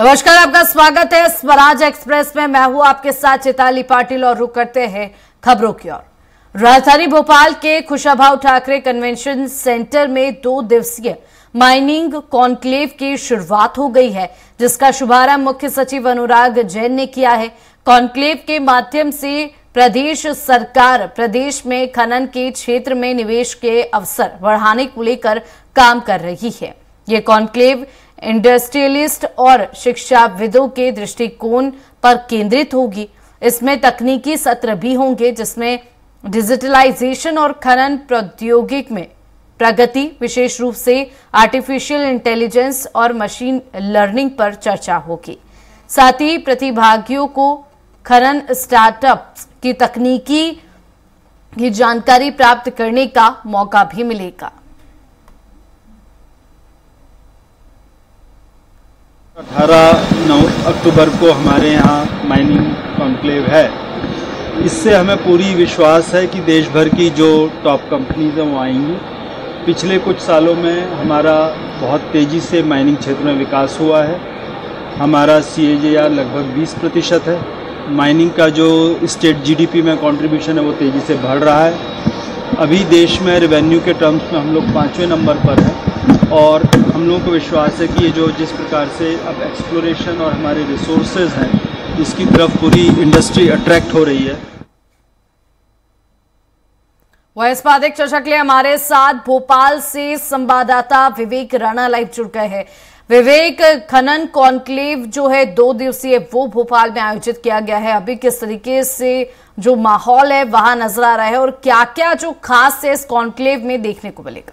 नमस्कार, आपका स्वागत है स्वराज एक्सप्रेस में। मैं हूं आपके साथ चैताली पाटिल और रुक करते हैं खबरों की ओर। राजधानी भोपाल के कुशाभाऊ ठाकरे कन्वेंशन सेंटर में 2 दिवसीय माइनिंग कॉन्क्लेव की शुरुआत हो गई है, जिसका शुभारंभ मुख्य सचिव अनुराग जैन ने किया है। कॉन्क्लेव के माध्यम से प्रदेश सरकार प्रदेश में खनन के क्षेत्र में निवेश के अवसर बढ़ाने को लेकर काम कर रही है। ये कॉन्क्लेव इंडस्ट्रियलिस्ट और शिक्षाविदों के दृष्टिकोण पर केंद्रित होगी। इसमें तकनीकी सत्र भी होंगे, जिसमें डिजिटलाइजेशन और खनन प्रौद्योगिकी में प्रगति, विशेष रूप से आर्टिफिशियल इंटेलिजेंस और मशीन लर्निंग पर चर्चा होगी। साथ ही प्रतिभागियों को खनन स्टार्टअप की तकनीकी की जानकारी प्राप्त करने का मौका भी मिलेगा। 18-9 अक्टूबर को हमारे यहाँ माइनिंग कॉन्क्लेव है। इससे हमें पूरी विश्वास है कि देश भर की जो टॉप कंपनीज हैं वो आएंगी। पिछले कुछ सालों में हमारा बहुत तेज़ी से माइनिंग क्षेत्र में विकास हुआ है। हमारा CAGR लगभग 20% है। माइनिंग का जो स्टेट GDP में कंट्रीब्यूशन है वो तेज़ी से बढ़ रहा है। अभी देश में रेवेन्यू के टर्म्स में हम लोग 5वें नंबर पर हैं और हम लोगों को विश्वास है कि ये जो जिस प्रकार से अब एक्सप्लोरेशन और हमारे रिसोर्सेज हैं, इसकी तरफ पूरी इंडस्ट्री अट्रैक्ट हो रही है। वह इस पर अधिक चर्चा के लिए हमारे साथ भोपाल से संवाददाता विवेक राणा लाइव जुड़ गए हैं। विवेक, खनन कॉन्क्लेव जो है 2 दिवसीय वो भोपाल में आयोजित किया गया है। अभी किस तरीके से जो माहौल है वहां नजर आ रहा है और क्या क्या जो खास है इस कॉन्क्लेव में देखने को मिलेगा?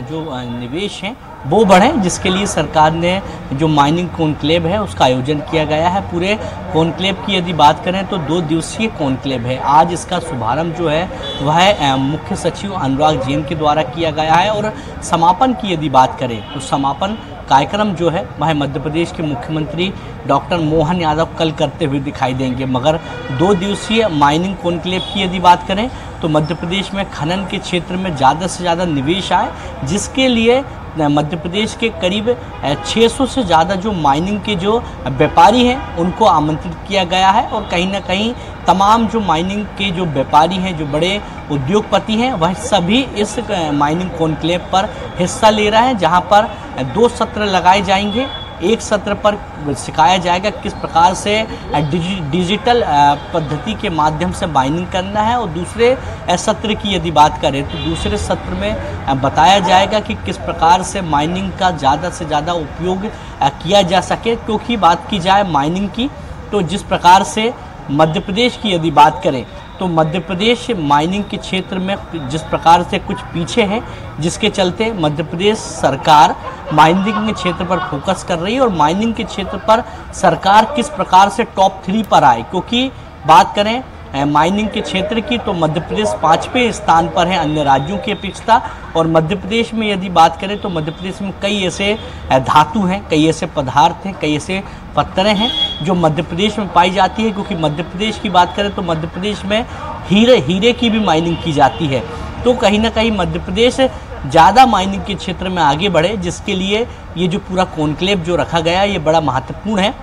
जो निवेश हैं वो बढ़े, जिसके लिए सरकार ने जो माइनिंग कॉन्क्लेव है उसका आयोजन किया गया है। पूरे कॉन्क्लेव की यदि बात करें तो 2 दिवसीय कॉन्क्लेव है। आज इसका शुभारंभ जो है वह मुख्य सचिव अनुराग जैन के द्वारा किया गया है और समापन की यदि बात करें तो समापन कार्यक्रम जो है वह मध्य प्रदेश के मुख्यमंत्री डॉक्टर मोहन यादव कल करते हुए दिखाई देंगे। मगर 2 दिवसीय माइनिंग कॉन्क्लेव की यदि बात करें तो मध्य प्रदेश में खनन के क्षेत्र में ज़्यादा से ज़्यादा निवेश आए, जिसके लिए मध्य प्रदेश के करीब 600 से ज़्यादा जो माइनिंग के जो व्यापारी हैं उनको आमंत्रित किया गया है। और कहीं ना कहीं तमाम जो माइनिंग के जो व्यापारी हैं, जो बड़े उद्योगपति हैं, वह सभी इस माइनिंग कॉन्क्लेव पर हिस्सा ले रहे हैं, जहां पर 2 सत्र लगाए जाएंगे। एक सत्र पर सिखाया जाएगा किस प्रकार से डिजिटल पद्धति के माध्यम से माइनिंग करना है, और दूसरे सत्र की यदि बात करें तो दूसरे सत्र में बताया जाएगा कि किस प्रकार से माइनिंग का ज़्यादा से ज़्यादा उपयोग किया जा सके। क्योंकि बात की जाए माइनिंग की तो जिस प्रकार से मध्य प्रदेश की यदि बात करें तो मध्य प्रदेश माइनिंग के क्षेत्र में जिस प्रकार से कुछ पीछे है, जिसके चलते मध्य प्रदेश सरकार माइनिंग के क्षेत्र पर फोकस कर रही है और माइनिंग के क्षेत्र पर सरकार किस प्रकार से टॉप 3 पर आए। क्योंकि बात करें माइनिंग के क्षेत्र की तो मध्य प्रदेश 5वें स्थान पर है अन्य राज्यों की अपेक्षा। और मध्य प्रदेश में यदि बात करें तो मध्य प्रदेश में कई ऐसे धातु हैं, कई ऐसे पदार्थ हैं, कई ऐसे पत्थरें हैं जो मध्य प्रदेश में पाई जाती है। क्योंकि मध्य प्रदेश की बात करें तो मध्य प्रदेश में हीरे की भी माइनिंग की जाती है। तो कहीं ना कहीं मध्य प्रदेश ज़्यादा माइनिंग के क्षेत्र में आगे बढ़े, जिसके लिए ये जो पूरा कॉन्क्लेव जो रखा गया है ये बड़ा महत्वपूर्ण है,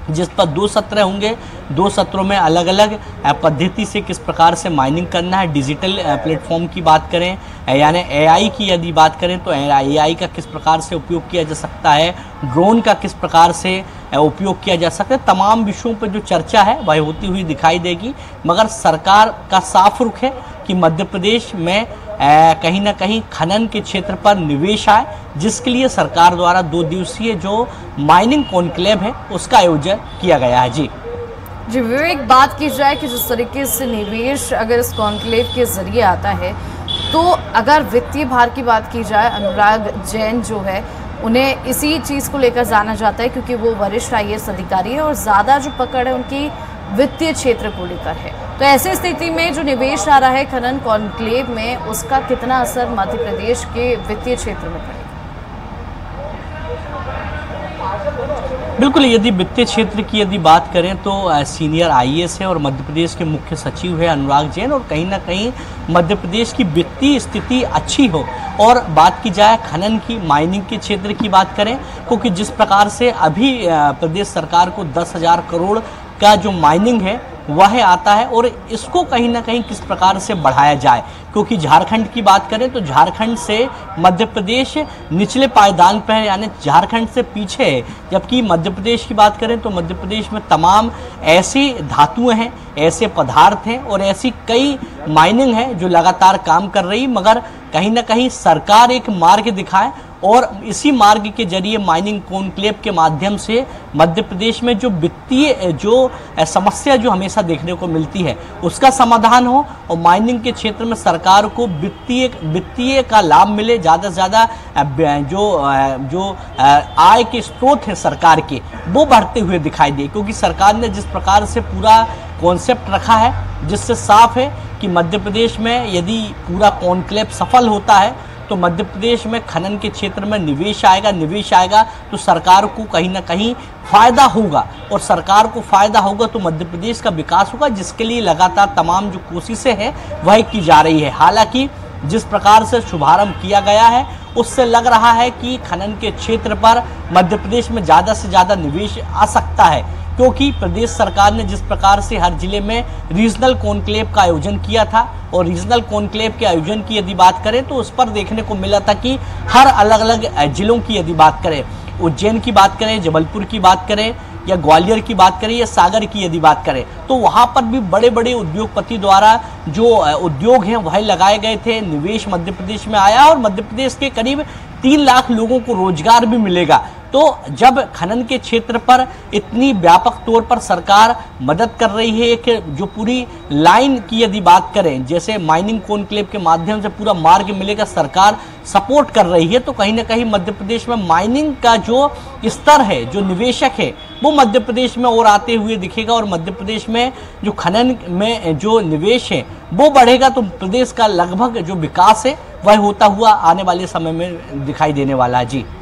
जिस पर 2 सत्र होंगे। 2 सत्रों में अलग अलग पद्धति से किस प्रकार से माइनिंग करना है। डिजिटल प्लेटफॉर्म की बात करें यानी AI की यदि बात करें तो AI का किस प्रकार से उपयोग किया जा सकता है, ड्रोन का किस प्रकार से उपयोग किया जा सकता है, तमाम विषयों पर जो चर्चा है वह होती हुई दिखाई देगी। मगर सरकार का साफ रुख है कि मध्य प्रदेश में कहीं ना कहीं खनन के क्षेत्र पर निवेश आए, जिसके लिए सरकार द्वारा 2 दिवसीय जो माइनिंग कॉन्क्लेव है उसका आयोजन किया गया है। जी विवेक, बात की जाए कि जिस तरीके से निवेश अगर इस कॉन्क्लेव के जरिए आता है तो अगर वित्तीय भार की बात की जाए, अनुराग जैन जो है उन्हें इसी चीज़ को लेकर जाना जाता है क्योंकि वो वरिष्ठ IAS अधिकारी है और ज़्यादा जो पकड़ है उनकी वित्तीय क्षेत्र को लेकर है। तो ऐसी स्थिति में जो निवेश आ रहा है खनन कॉन्क्लेव में, उसका कितना असर मध्य प्रदेश के वित्तीय क्षेत्र में पड़ेगा? बिल्कुल, यदि वित्तीय क्षेत्र की यदि बात करें तो सीनियर आईएएस है और मध्य प्रदेश के मुख्य सचिव है अनुराग जैन, और कहीं ना कहीं मध्य प्रदेश की वित्तीय स्थिति अच्छी हो। और बात की जाए खनन की, माइनिंग के क्षेत्र की बात करें, क्योंकि जिस प्रकार से अभी प्रदेश सरकार को 10,000 करोड़ का जो माइनिंग है वह आता है, और इसको कहीं ना कहीं किस प्रकार से बढ़ाया जाए, क्योंकि झारखंड की बात करें तो झारखंड से मध्य प्रदेश निचले पायदान पर है, यानी झारखंड से पीछे है। जबकि मध्य प्रदेश की बात करें तो मध्य प्रदेश में तमाम ऐसी धातुएं हैं, ऐसे पदार्थ हैं और ऐसी कई माइनिंग है जो लगातार काम कर रही, मगर कहीं ना कहीं सरकार एक मार्ग दिखाए और इसी मार्ग के जरिए माइनिंग कॉन्क्लेव के माध्यम से मध्य प्रदेश में जो वित्तीय जो समस्या जो हमेशा देखने को मिलती है उसका समाधान हो, और माइनिंग के क्षेत्र में सरकार को वित्तीय का लाभ मिले, ज़्यादा से ज़्यादा जो आय के स्रोत हैं सरकार के वो बढ़ते हुए दिखाई दे। क्योंकि सरकार ने जिस प्रकार से पूरा कॉन्सेप्ट रखा है, जिससे साफ है कि मध्य प्रदेश में यदि पूरा कॉन्क्लेव सफल होता है तो मध्य प्रदेश में खनन के क्षेत्र में निवेश आएगा तो सरकार को कहीं ना कहीं फायदा होगा, और सरकार को फायदा होगा तो मध्य प्रदेश का विकास होगा, जिसके लिए लगातार तमाम जो कोशिशें हैं वह की जा रही है। हालांकि जिस प्रकार से शुभारंभ किया गया है उससे लग रहा है कि खनन के क्षेत्र पर मध्य प्रदेश में ज़्यादा से ज़्यादा निवेश आ सकता है, क्योंकि प्रदेश सरकार ने जिस प्रकार से हर जिले में रीजनल कॉन्क्लेव का आयोजन किया था, और रीजनल कॉन्क्लेव के आयोजन की यदि बात करें तो उस पर देखने को मिला था कि हर अलग अलग जिलों की यदि बात करें, उज्जैन की बात करें, जबलपुर की बात करें, या ग्वालियर की बात करें, या सागर की यदि बात करें, तो वहाँ पर भी बड़े बड़े उद्योगपति द्वारा जो उद्योग हैं वह लगाए गए थे, निवेश मध्य प्रदेश में आया और मध्य प्रदेश के करीब 3 लाख लोगों को रोजगार भी मिलेगा। तो जब खनन के क्षेत्र पर इतनी व्यापक तौर पर सरकार मदद कर रही है, एक जो पूरी लाइन की यदि बात करें, जैसे माइनिंग कॉन्क्लेव के माध्यम से पूरा मार्ग मिलेगा, सरकार सपोर्ट कर रही है, तो कहीं ना कहीं मध्य प्रदेश में माइनिंग का जो स्तर है, जो निवेशक है वो मध्य प्रदेश में और आते हुए दिखेगा, और मध्य प्रदेश में जो खनन में जो निवेश है वो बढ़ेगा, तो प्रदेश का लगभग जो विकास है वह होता हुआ आने वाले समय में दिखाई देने वाला है।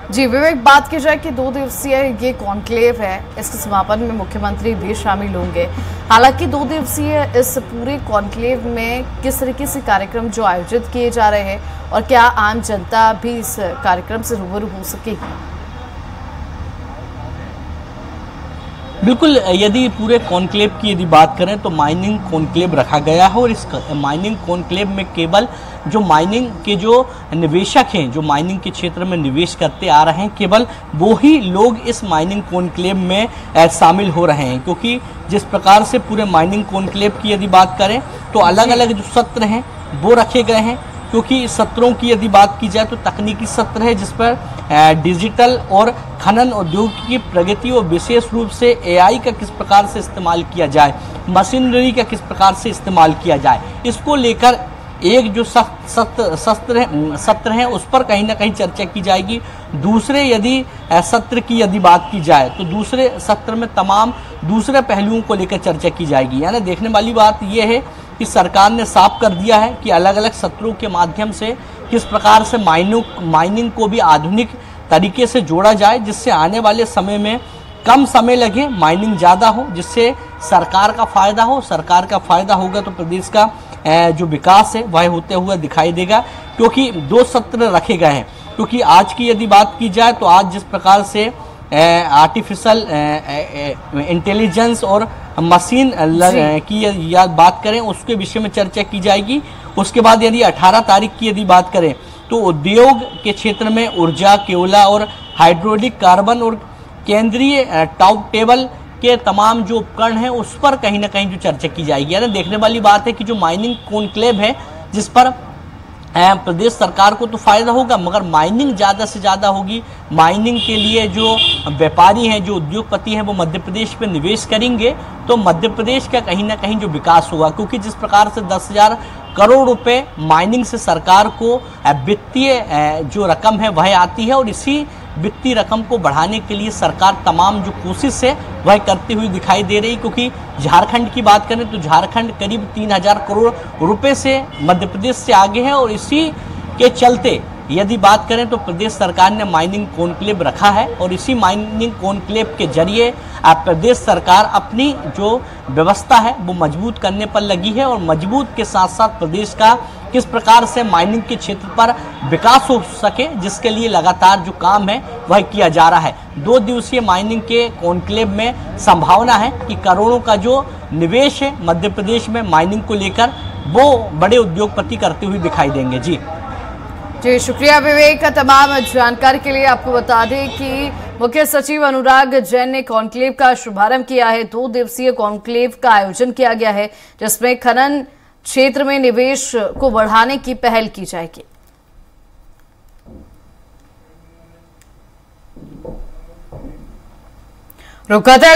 जी विवेक, बात की जाए कि 2 दिवसीय ये कॉन्क्लेव है, इसके समापन में मुख्यमंत्री भी शामिल होंगे। हालांकि 2 दिवसीय इस पूरे कॉन्क्लेव में किस तरीके से कार्यक्रम जो आयोजित किए जा रहे हैं, और क्या आम जनता भी इस कार्यक्रम से रूबरू हो सकेगी? बिल्कुल, यदि पूरे कॉन्क्लेव की यदि बात करें तो माइनिंग कॉन्क्लेव रखा गया है, और इस माइनिंग कॉन्क्लेव में केवल जो माइनिंग के जो निवेशक हैं, जो माइनिंग के क्षेत्र में निवेश करते आ रहे हैं, केवल वो ही लोग इस माइनिंग कॉन्क्लेव में शामिल हो रहे हैं। क्योंकि जिस प्रकार से पूरे माइनिंग कॉन्क्लेव की यदि बात करें तो अलग अलग जो सत्र हैं वो रखे गए हैं, क्योंकि सत्रों की यदि बात की जाए तो तकनीकी सत्र है जिस पर डिजिटल और खनन उद्योग की प्रगति और विशेष रूप से एआई का किस प्रकार से इस्तेमाल किया जाए, मशीनरी का किस प्रकार से इस्तेमाल किया जाए, इसको लेकर एक जो सत्र है उस पर कहीं ना कहीं चर्चा की जाएगी। दूसरे यदि सत्र की यदि बात की जाए तो दूसरे सत्र में तमाम दूसरे पहलुओं को लेकर चर्चा की जाएगी। यानी देखने वाली बात यह है कि सरकार ने साफ कर दिया है कि अलग अलग सत्रों के माध्यम से किस प्रकार से माइनिंग को भी आधुनिक तरीके से जोड़ा जाए, जिससे आने वाले समय में कम समय लगे, माइनिंग ज़्यादा हो, जिससे सरकार का फ़ायदा हो। सरकार का फ़ायदा होगा तो प्रदेश का जो विकास है वह होते हुए दिखाई देगा। क्योंकि 2 सत्र रखे गए हैं, क्योंकि आज की यदि बात की जाए तो आज जिस प्रकार से आर्टिफिशियल इंटेलिजेंस और मशीन की यदि बात करें उसके विषय में चर्चा की जाएगी। उसके बाद यदि 18 तारीख की यदि बात करें तो उद्योग के क्षेत्र में ऊर्जा, कोयला और हाइड्रोलिक कार्बन और केंद्रीय टॉप टेबल के तमाम जो उपकरण हैं उस पर कहीं ना कहीं जो चर्चा की जाएगी। यानी देखने वाली बात है कि जो माइनिंग कॉन्क्लेव है जिस पर प्रदेश सरकार को तो फायदा होगा, मगर माइनिंग ज़्यादा से ज़्यादा होगी। माइनिंग के लिए जो व्यापारी हैं, जो उद्योगपति हैं, वो मध्य प्रदेश में निवेश करेंगे तो मध्य प्रदेश का कहीं ना कहीं जो विकास होगा। क्योंकि जिस प्रकार से 10,000 करोड़ रुपए माइनिंग से सरकार को वित्तीय जो रकम है वह आती है, और इसी वित्तीय रकम को बढ़ाने के लिए सरकार तमाम जो कोशिश है वह करती हुई दिखाई दे रही। क्योंकि झारखंड की बात करें तो झारखंड करीब 3,000 करोड़ रुपए से मध्य प्रदेश से आगे है, और इसी के चलते यदि बात करें तो प्रदेश सरकार ने माइनिंग कॉन्क्लेव रखा है और इसी माइनिंग कॉन्क्लेव के जरिए प्रदेश सरकार अपनी जो व्यवस्था है वो मजबूत करने पर लगी है और मजबूत के साथ साथ प्रदेश का किस प्रकार से माइनिंग के क्षेत्र पर विकास हो सके, जिसके लिए लगातार जो काम है वह किया जा रहा है। 2 दिवसीय माइनिंग के कॉन्क्लेव में संभावना है कि करोड़ों का जो निवेश है मध्य प्रदेश में माइनिंग को लेकर वो बड़े उद्योगपति करते हुए दिखाई देंगे। जी शुक्रिया विवेक का तमाम जानकारी के लिए। आपको बता दें कि मुख्य सचिव अनुराग जैन ने कॉन्क्लेव का शुभारंभ किया है। 2 दिवसीय कॉन्क्लेव का आयोजन किया गया है जिसमें खनन क्षेत्र में निवेश को बढ़ाने की पहल की जाएगी। रुक करते हैं